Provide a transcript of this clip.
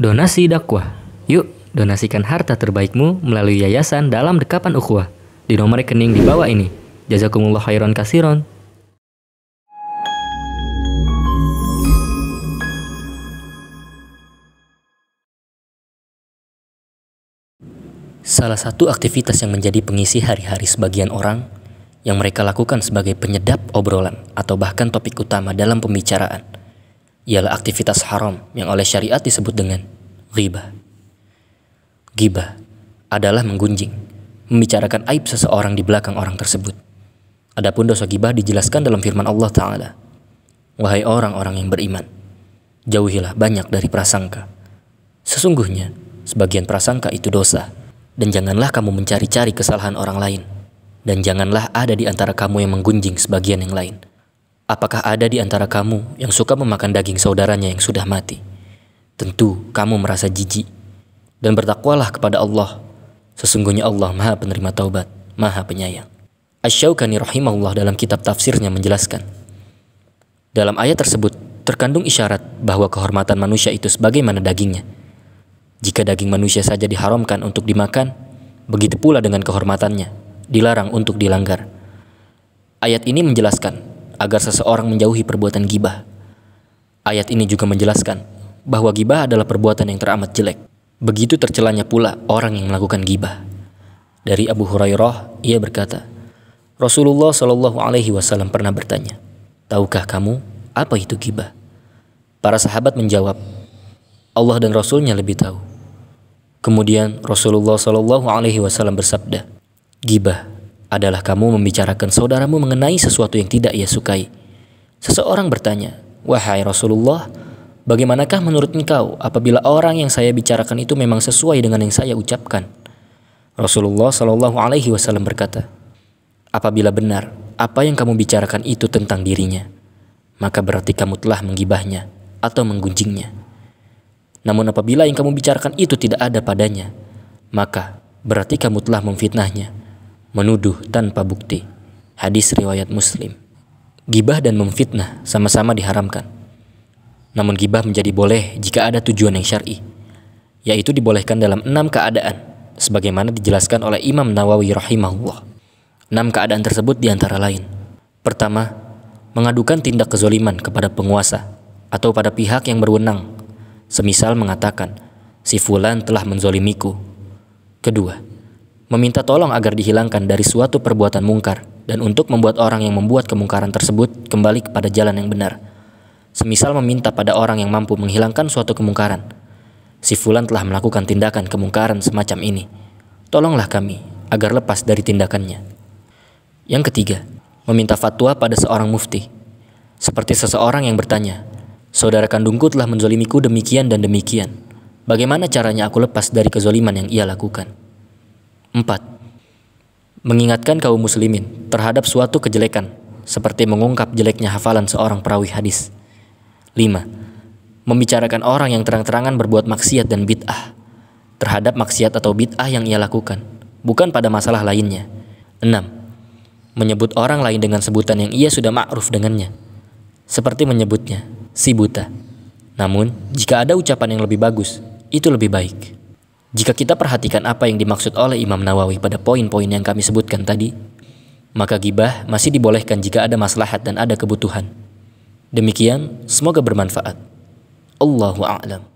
Donasi dakwah. Yuk, donasikan harta terbaikmu melalui yayasan dalam Dekapan Ukhuwah di nomor rekening di bawah ini. Jazakumullah khairan kasiron. Salah satu aktivitas yang menjadi pengisi hari-hari sebagian orang yang mereka lakukan sebagai penyedap obrolan atau bahkan topik utama dalam pembicaraan ialah aktivitas haram yang oleh syariat disebut dengan ghibah. Ghibah adalah menggunjing, membicarakan aib seseorang di belakang orang tersebut. Adapun dosa ghibah dijelaskan dalam firman Allah Ta'ala, "Wahai orang-orang yang beriman, jauhilah banyak dari prasangka. Sesungguhnya sebagian prasangka itu dosa. Dan janganlah kamu mencari-cari kesalahan orang lain. Dan janganlah ada di antara kamu yang menggunjing sebagian yang lain. Apakah ada di antara kamu yang suka memakan daging saudaranya yang sudah mati? Tentu kamu merasa jijik. Dan bertakwalah kepada Allah. Sesungguhnya Allah Maha Penerima Taubat, Maha Penyayang." Asy-Syaukani rahimahullah dalam kitab tafsirnya menjelaskan, dalam ayat tersebut terkandung isyarat bahwa kehormatan manusia itu sebagaimana dagingnya. Jika daging manusia saja diharamkan untuk dimakan, begitu pula dengan kehormatannya, dilarang untuk dilanggar. Ayat ini menjelaskan agar seseorang menjauhi perbuatan ghibah. Ayat ini juga menjelaskan bahwa ghibah adalah perbuatan yang teramat jelek. Begitu tercelanya pula orang yang melakukan ghibah. Dari Abu Hurairah, ia berkata, Rasulullah Shallallahu Alaihi Wasallam pernah bertanya, "Tahukah kamu apa itu ghibah?" Para sahabat menjawab, "Allah dan Rasulnya lebih tahu." Kemudian Rasulullah Shallallahu Alaihi Wasallam bersabda, "Ghibah adalah kamu membicarakan saudaramu mengenai sesuatu yang tidak ia sukai." Seseorang bertanya, "Wahai Rasulullah, bagaimanakah menurut engkau apabila orang yang saya bicarakan itu memang sesuai dengan yang saya ucapkan?" Rasulullah Shallallahu Alaihi Wasallam berkata, "Apabila benar apa yang kamu bicarakan itu tentang dirinya, maka berarti kamu telah menggibahnya atau menggunjingnya. Namun apabila yang kamu bicarakan itu tidak ada padanya, maka berarti kamu telah memfitnahnya, menuduh tanpa bukti." Hadis riwayat Muslim. Ghibah dan memfitnah sama-sama diharamkan. Namun ghibah menjadi boleh jika ada tujuan yang syar'i, yaitu dibolehkan dalam 6 keadaan, sebagaimana dijelaskan oleh Imam Nawawi rahimahullah. 6 keadaan tersebut diantara lain. Pertama, mengadukan tindak kezoliman kepada penguasa atau pada pihak yang berwenang, semisal mengatakan, "Si fulan telah menzolimiku." Kedua, meminta tolong agar dihilangkan dari suatu perbuatan mungkar dan untuk membuat orang yang membuat kemungkaran tersebut kembali kepada jalan yang benar. Semisal meminta pada orang yang mampu menghilangkan suatu kemungkaran, "Si fulan telah melakukan tindakan kemungkaran semacam ini. Tolonglah kami agar lepas dari tindakannya." Yang ketiga, meminta fatwa pada seorang mufti. Seperti seseorang yang bertanya, "Saudara kandungku telah menzolimiku demikian dan demikian. Bagaimana caranya aku lepas dari kezoliman yang ia lakukan?" 4. Mengingatkan kaum muslimin terhadap suatu kejelekan, seperti mengungkap jeleknya hafalan seorang perawi hadis. 5. Membicarakan orang yang terang-terangan berbuat maksiat dan bid'ah terhadap maksiat atau bid'ah yang ia lakukan, bukan pada masalah lainnya. 6. Menyebut orang lain dengan sebutan yang ia sudah ma'ruf dengannya, seperti menyebutnya si buta. Namun, jika ada ucapan yang lebih bagus, itu lebih baik. Jika kita perhatikan apa yang dimaksud oleh Imam Nawawi pada poin-poin yang kami sebutkan tadi, maka ghibah masih dibolehkan jika ada maslahat dan ada kebutuhan. Demikian, semoga bermanfaat. Allahu a'lam.